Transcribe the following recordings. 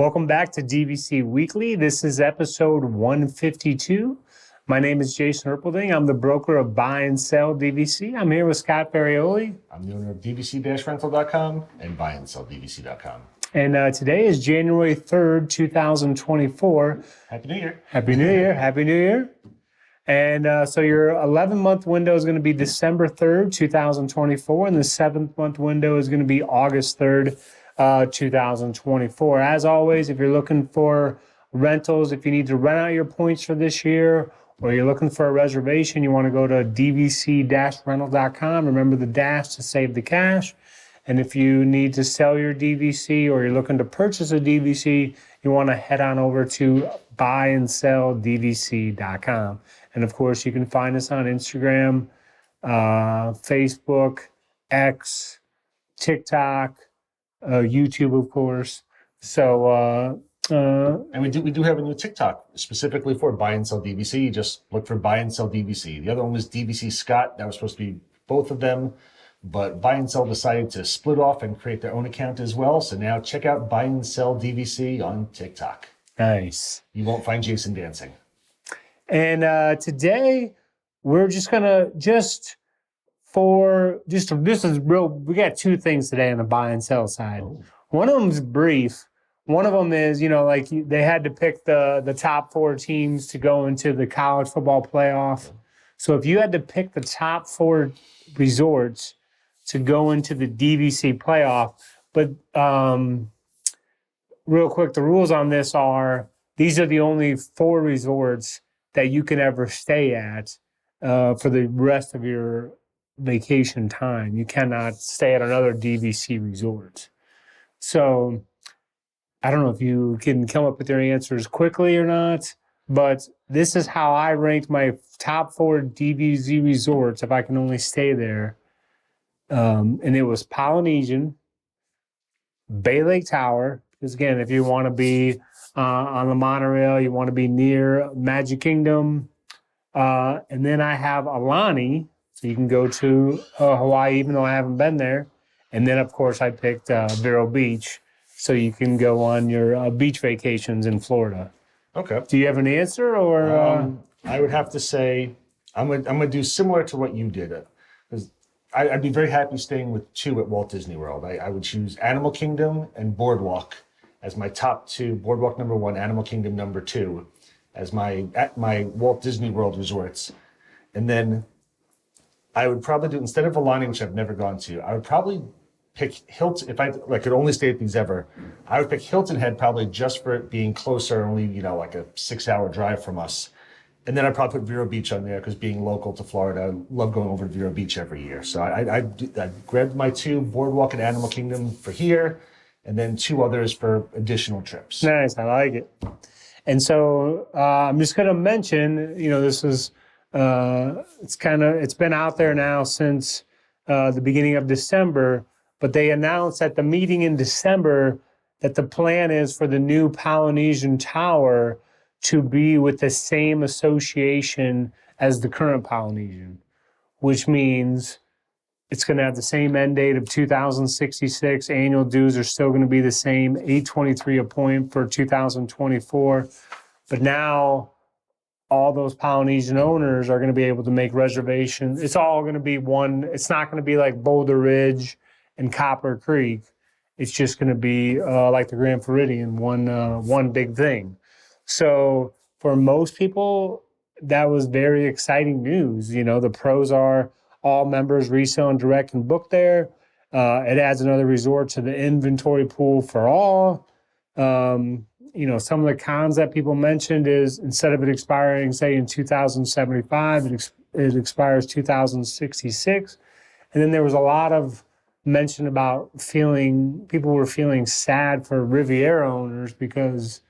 Welcome back to DVC Weekly. This is episode 152. My name is Jason Erpelding. I'm the broker of Buy and Sell DVC. I'm here with Scott Ferrioli. I'm the owner of DVC-Rental.com and Buy and Sell DVC.com. And today is January 3rd, 2024. Happy New Year. Happy New Year. Happy New Year. And so your 11-month window is going to be December 3rd, 2024, and the 7th-month window is going to be August 3rd, 2024. As always, if you're looking for rentals, if you need to rent out your points for this year, or you're looking for a reservation, you want to go to DVC-Rental.com. Remember the dash to save the cash. And if you need to sell your DVC or you're looking to purchase a DVC, you want to head on over to buyandsell.dvc.com. And of course, you can find us on Instagram, Facebook, X, TikTok, YouTube, of course. So, and we do have a new TikTok specifically for Buy and Sell DVC. You just look for Buy and Sell DVC. The other one was DVC Scott. That was supposed to be both of them, but Buy and Sell decided to split off and create their own account as well. So now check out Buy and Sell DVC on TikTok. Nice. You won't find Jason dancing. And today we're just gonna this is real. We got two things today on the buy and sell side. Oh. One of them is brief. One of them is, like they had to pick the top 4 teams to go into the college football playoff. So if you had to pick the top 4 resorts to go into the DVC playoff, but real quick, the rules on this are these are the only 4 resorts that you can ever stay at for the rest of your vacation time. You cannot stay at another DVC resort. So I don't know if you can come up with your answers quickly or not, but this is how I ranked my top 4 DVC resorts if I can only stay there. And it was Polynesian, Bay Lake Tower, because again, if you want to be on the monorail, you want to be near Magic Kingdom. And then I have Alani, so you can go to Hawaii, even though I haven't been there. And then, of course, I picked Vero Beach, so you can go on your beach vacations in Florida. Okay. Do you have an answer, or? I would have to say I'm gonna do similar to what you did. Because I'd be very happy staying with 2 at Walt Disney World. I would choose Animal Kingdom and Boardwalk as my top 2. Boardwalk number 1, Animal Kingdom number 2, as my Walt Disney World resorts. And then I would probably do, instead of Alani, which I've never gone to, I would probably pick Hilton. If I could only stay at these ever, I would pick Hilton Head probably just for it being closer, only like a 6-hour drive from us. And then I'd probably put Vero Beach on there because being local to Florida, I love going over to Vero Beach every year. So I'd grab my 2, Boardwalk and Animal Kingdom for here, and then 2 others for additional trips. Nice, I like it. And so I'm just going to mention, this is it's been out there now since the beginning of December, but they announced at the meeting in December that the plan is for the new Polynesian Tower to be with the same association as the current Polynesian, which means it's going to have the same end date of 2066. Annual dues are still going to be the same, $823 a point for 2024. But now all those Polynesian owners are going to be able to make reservations. It's all going to be one. It's not going to be like Boulder Ridge and Copper Creek. It's just going to be like the Grand Floridian, one big thing. So for most people, that was very exciting news. The pros are all members resell and direct and book there. It adds another resort to the inventory pool for all. Some of the cons that people mentioned is instead of it expiring, say, in 2075, it expires 2066. And then there was a lot of mention about people were feeling sad for Riviera owners because,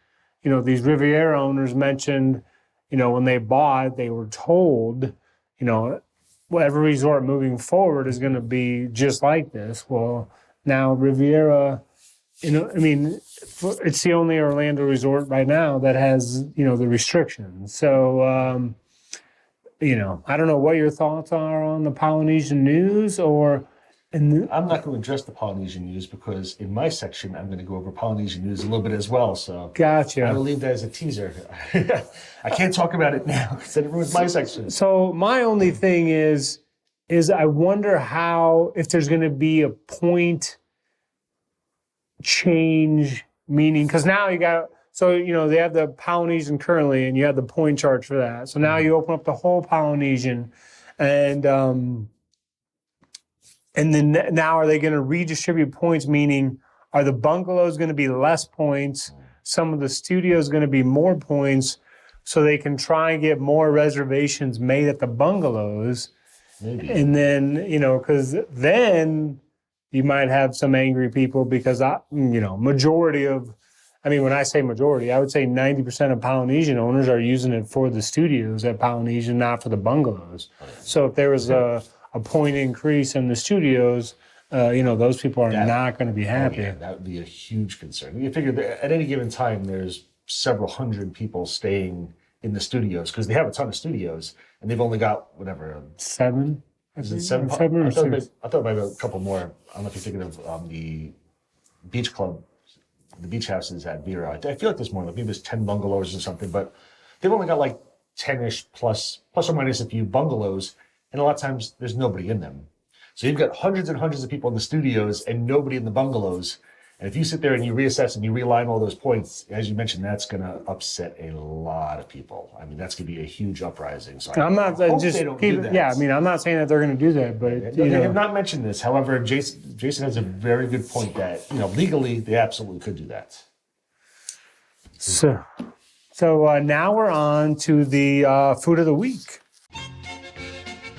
these Riviera owners mentioned, when they bought, they were told, every resort moving forward is going to be just like this. Well, now Riviera, it's the only Orlando resort right now that has, the restrictions. So, I don't know what your thoughts are on the Polynesian news, or And I'm not going to address the Polynesian news because in my section, I'm going to go over Polynesian news a little bit as well. So gotcha. I will leave that as a teaser. I can't talk about it now because then it ruins my section. So my only thing is I wonder if there's going to be a point change, meaning, because now you got, so, they have the Polynesian currently and you have the point charge for that. So now you open up the whole Polynesian and then now are they going to redistribute points, meaning are the bungalows going to be less points? Some of the studios going to be more points so they can try and get more reservations made at the bungalows. Maybe. And then, because then you might have some angry people because, majority of, when I say majority, I would say 90% of Polynesian owners are using it for the studios at Polynesian, not for the bungalows. So if there was a point increase in the studios, those people are not going to be happy. Yeah, that would be a huge concern. You figure that at any given time, there's several hundred people staying in the studios because they have a ton of studios and they've only got whatever. 7? Is it 7? Seven or six? I thought maybe a couple more. I don't know if you're thinking of the beach club, the beach houses at Vera. I feel like there's more. Like maybe there's 10 bungalows or something, but they've only got like 10-ish plus or minus a few bungalows. And a lot of times there's nobody in them. So you've got hundreds and hundreds of people in the studios and nobody in the bungalows. And if you sit there and you reassess and you realign all those points, as you mentioned, that's going to upset a lot of people. That's going to be a huge uprising. So I'm not I hope just they don't keep do it. that. Yeah, I'm not saying that they're going to do that, but They have not mentioned this. However, Jason has a very good point that legally they absolutely could do that. So now we're on to the food of the week.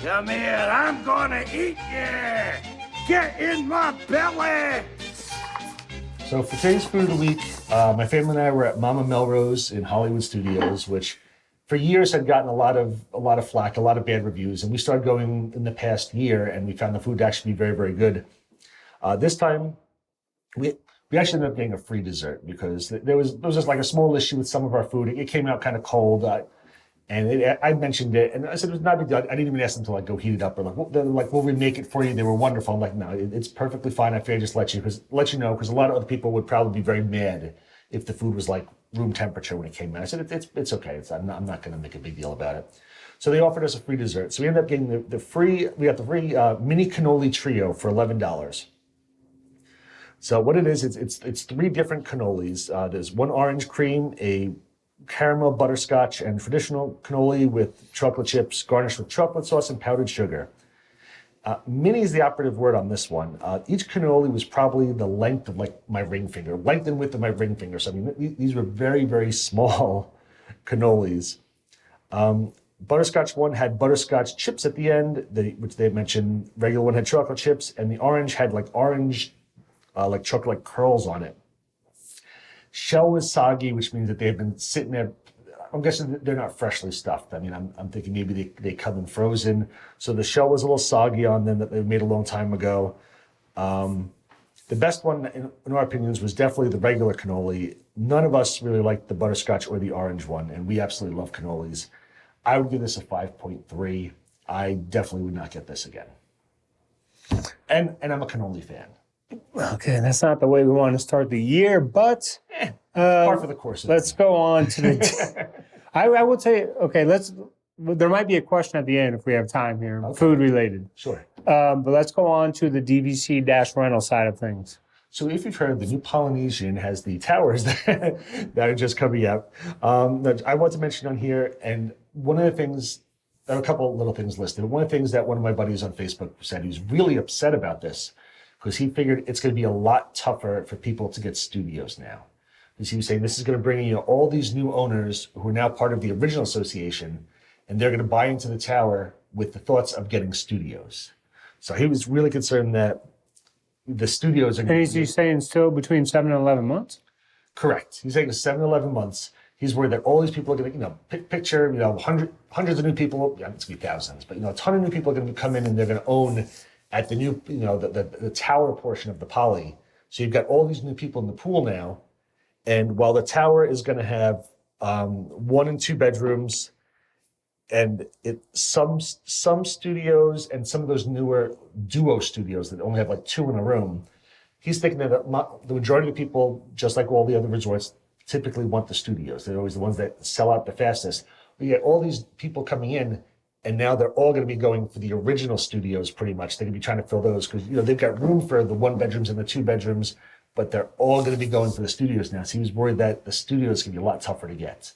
Come here, I'm gonna eat you! Get in my belly! So for today's food of the week, my family and I were at Mama Melrose in Hollywood Studios, which for years had gotten a lot of flack, a lot of bad reviews, and we started going in the past year, and we found the food to actually be very, very good. This time, we actually ended up getting a free dessert because there was just like a small issue with some of our food. It came out kind of cold. I mentioned it, and I said it was not a big deal. I didn't even ask them to go heat it up or we'll remake it for you. They were wonderful. I'm like, no, it's perfectly fine. I figured just let you know because a lot of other people would probably be very mad if the food was like room temperature when it came out. I said it's okay. I'm not going to make a big deal about it. So they offered us a free dessert. So we ended up getting the free mini cannoli trio for $11. So what it is, it's 3 different cannolis. There's one orange cream, a caramel butterscotch, and traditional cannoli with chocolate chips garnished with chocolate sauce and powdered sugar. Mini is the operative word on this one. Each cannoli was probably the length of my ring finger, length and width of my ring finger. So these were very, very small cannolis. Butterscotch one had butterscotch chips at the end, which they mentioned. Regular one had chocolate chips, and the orange had orange chocolate curls on it. Shell was soggy, which means that they've been sitting there. I'm guessing they're not freshly stuffed. I'm thinking maybe they come in frozen. So the shell was a little soggy on them that they made a long time ago. The best one, in our opinions, was definitely the regular cannoli. None of us really liked the butterscotch or the orange one, and we absolutely love cannolis. I would give this a 5.3. I definitely would not get this again. And I'm a cannoli fan. Okay, that's not the way we want to start the year, but Par for the course. Let's go on to the. I would say, okay, there might be a question at the end if we have time here, food related. Sure. But let's go on to the DVC-rental side of things. So if you've heard, the new Polynesian has the towers that are just coming out. That I want to mention on here, and one of the things, there are a couple of little things listed. One of the things that one of my buddies on Facebook said, he's really upset about this because he figured it's going to be a lot tougher for people to get studios now. Because he was saying this is going to bring in all these new owners who are now part of the original association, and they're going to buy into the tower with the thoughts of getting studios. So he was really concerned that the studios are. And he's saying still between 7 and 11 months? Correct. He's saying 7 to 11 months. He's worried that all these people are going to, picture, hundreds of new people. Yeah, it's going to be thousands, but a ton of new people are going to come in and they're going to own at the new, the tower portion of the Poly. So you've got all these new people in the pool now, and while the tower is going to have 1 and 2 bedrooms, and some studios and some of those newer duo studios that only have like 2 in a room, he's thinking that the majority of the people, just like all the other resorts, typically want the studios. They're always the ones that sell out the fastest. We get all these people coming in, and now they're all going to be going for the original studios pretty much. They're going to be trying to fill those because, they've got room for the 1 bedrooms and the 2 bedrooms, but they're all going to be going for the studios now. So he was worried that the studios can be a lot tougher to get.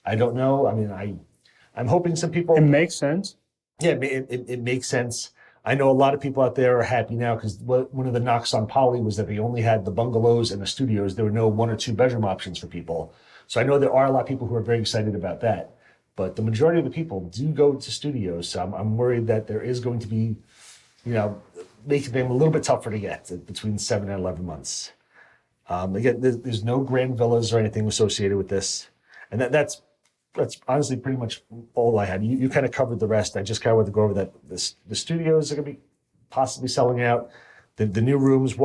I don't know. I mean, I'm hoping some people... It makes sense. Yeah, it makes sense. I know a lot of people out there are happy now because one of the knocks on Poly was that they only had the bungalows and the studios. There were no 1 or 2 bedroom options for people. So I know there are a lot of people who are very excited about that. But the majority of the people do go to studios. So I'm worried that there is going to be, making them a little bit tougher to get between 7 and 11 months. Again, there's no grand villas or anything associated with this. And that's honestly pretty much all I had. You kind of covered the rest. I just kind of wanted to go over that. The studios are going to be possibly selling out. The new rooms,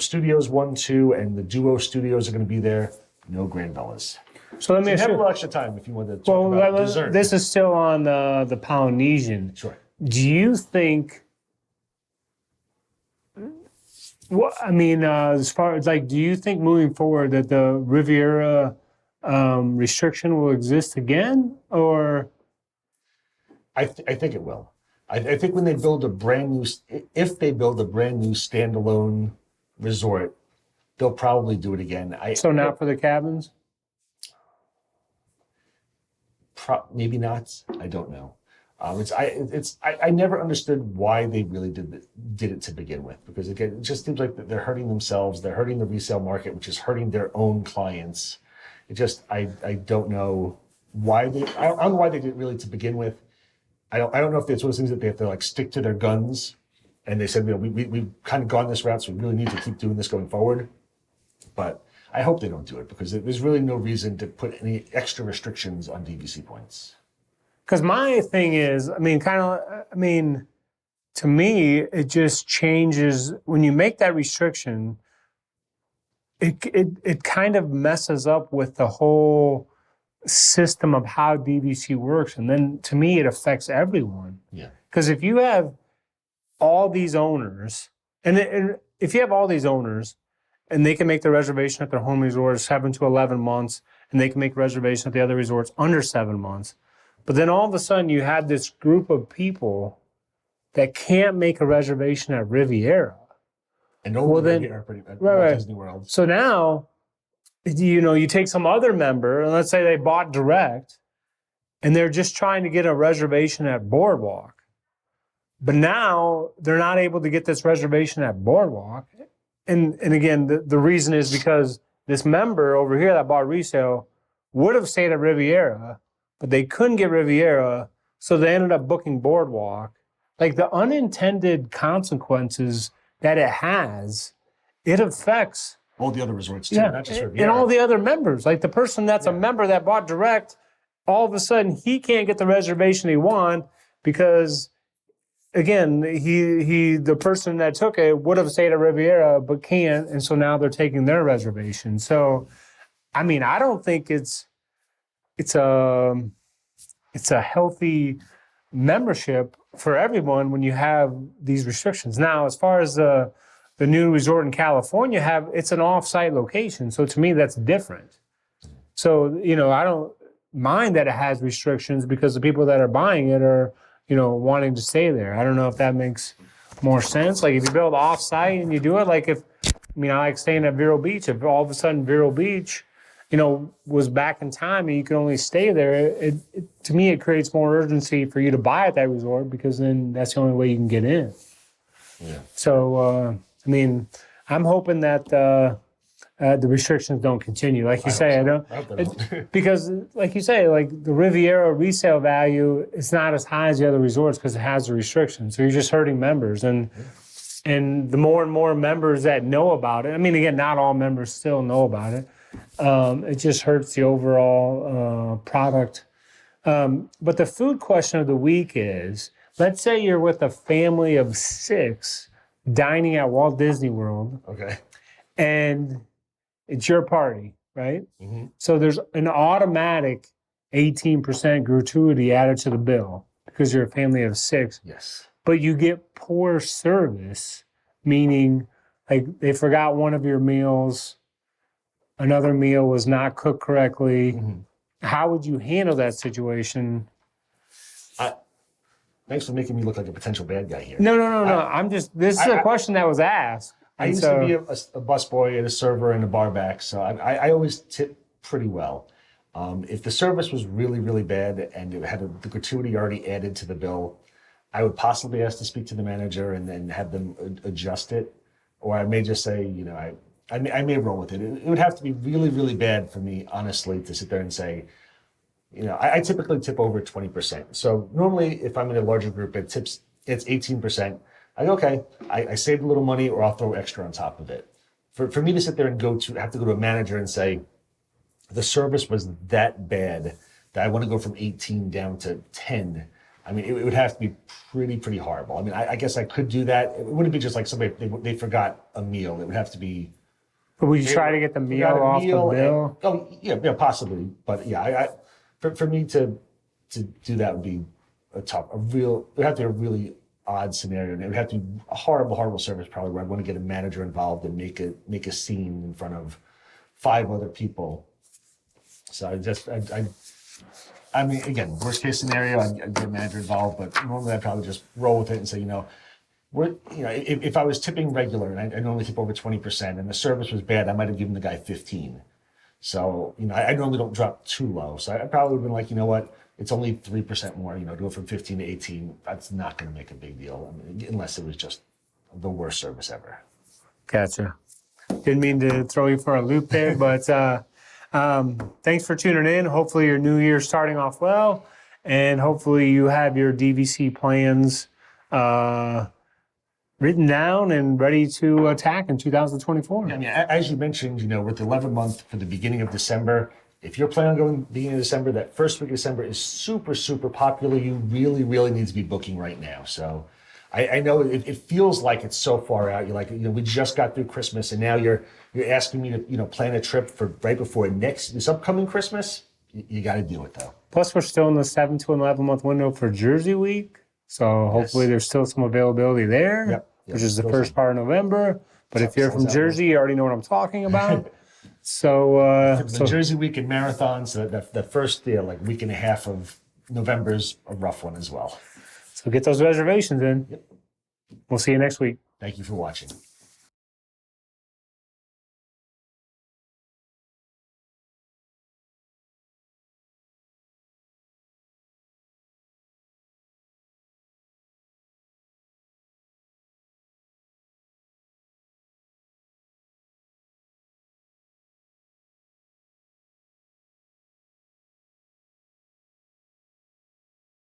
studios 1, 2, and the duo studios are going to be there. No grand villas. So let me You ask have a you. little extra time if you want to talk about dessert. This is still on the Polynesian. Sure. Do you think? As far as do you think moving forward that the Riviera restriction will exist again, or? I think it will. I think when they build if they build a brand new standalone resort, they'll probably do it again. So not for the cabins? Maybe not. I don't know. I never understood why they really did it to begin with, because again, it just seems like they're hurting themselves. They're hurting the resale market, which is hurting their own clients. I don't know why I don't know why they did it really to begin with. I don't know if it's one of those things that they have to stick to their guns, and they said, we've kind of gone this route, so we really need to keep doing this going forward. But I hope they don't do it, because there's really no reason to put any extra restrictions on DVC points. Because my thing is, to me, it just changes when you make that restriction. It kind of messes up with the whole system of how DVC works, and then to me, it affects everyone. Yeah. Because if you have all these owners, and if you have all these owners, and they can make the reservation at their home resort 7 to 11 months, and they can make reservation at the other resorts under 7 months. But then all of a sudden you have this group of people that can't make a reservation at Riviera. And Riviera at Walt Disney World. So now, you take some other member, and let's say they bought direct, and they're just trying to get a reservation at Boardwalk. But now they're not able to get this reservation at Boardwalk. And again, the reason is because this member over here that bought resale would have stayed at Riviera, but they couldn't get Riviera, so they ended up booking Boardwalk. The unintended consequences that it has, it affects all the other resorts too, not just Riviera. And all the other members. The person that's a member that bought direct, all of a sudden he can't get the reservation he wants because, again, the person that took it would have stayed at Riviera but can't, and so now they're taking their reservation. So, I don't think it's a healthy membership for everyone when you have these restrictions. Now, as far as the new resort in California it's an off-site location, so to me that's different. So, I don't mind that it has restrictions because the people that are buying it are wanting to stay there. I don't know if that makes more sense. If you build off-site and you do it, I like staying at Vero Beach. If all of a sudden Vero Beach, was back in time and you can only stay there, to me, it creates more urgency for you to buy at that resort because then that's the only way you can get in. Yeah. So, I'm hoping that the restrictions don't continue. Like you say, because like you say, the Riviera resale value is not as high as the other resorts because it has the restrictions. So you're just hurting members, and the more and more members that know about it. Again, not all members still know about it. It just hurts the overall product. But the food question of the week is: let's say you're with a family of 6 dining at Walt Disney World. Okay. And it's your party, right? Mm-hmm. So there's an automatic 18% gratuity added to the bill because you're a family of 6. Yes. But you get poor service, meaning like they forgot one of your meals, another meal was not cooked correctly. How would you handle that situation? Thanks for making me look like a potential bad guy here. No. I'm just, this is a question that was asked. I used to be a busboy and a server and a bar back, so I always tip pretty well. If the service was really, really bad and it had the gratuity already added to the bill, I would possibly ask to speak to the manager and then have them adjust it. Or I may just say, you know, I may roll with it. It would have to be really, really bad for me, honestly, to sit there and say, you know, I typically tip over 20%. So normally if I'm in a larger group, it's 18%. I go, okay, I saved a little money or I'll throw extra on top of it. For me to sit there and have to go to a manager and say, the service was that bad that I want to go from 18 down to 10. I mean, it would have to be pretty horrible. I mean, I guess I could do that. It wouldn't be just like somebody, they forgot a meal. It would have to be. But would you try to get the meal off the bill? Yeah, possibly. But yeah, for me to do that would be it would have to be a really odd scenario. And it would have to be a horrible service probably where I want to get a manager involved and make a scene in front of 5 other people. So I mean, again, worst case scenario, I'd get a manager involved, but normally I'd probably just roll with it and say, if I was tipping regular and I normally tip over 20% and the service was bad, I might have given the guy 15. So, I normally don't drop too low. So I probably would have been like, you know what, it's only 3% more, to go from 15 to 18. That's not going to make a big deal. I mean, unless it was just the worst service ever. Gotcha. Didn't mean to throw you for a loop there, but thanks for tuning in. Hopefully your new year's starting off well, and hopefully you have your DVC plans written down and ready to attack in 2024. I mean, as you mentioned, we're at the 11th month for the beginning of December. If you're planning on going beginning of December, that first week of December is super, super popular. You really, really need to be booking right now. So I know it feels like it's so far out. You're like, we just got through Christmas and now you're asking me to, plan a trip for right before this upcoming Christmas. You got to do it though. Plus we're still in the 7 to 11 month window for Jersey Week. So hopefully there's still some availability there, yep, which is the first part of November. But if you're from Jersey, you already know what I'm talking about. So the Jersey Week and Marathon, so the first week and a half of November is a rough one as well. So get those reservations in. Yep. We'll see you next week. Thank you for watching.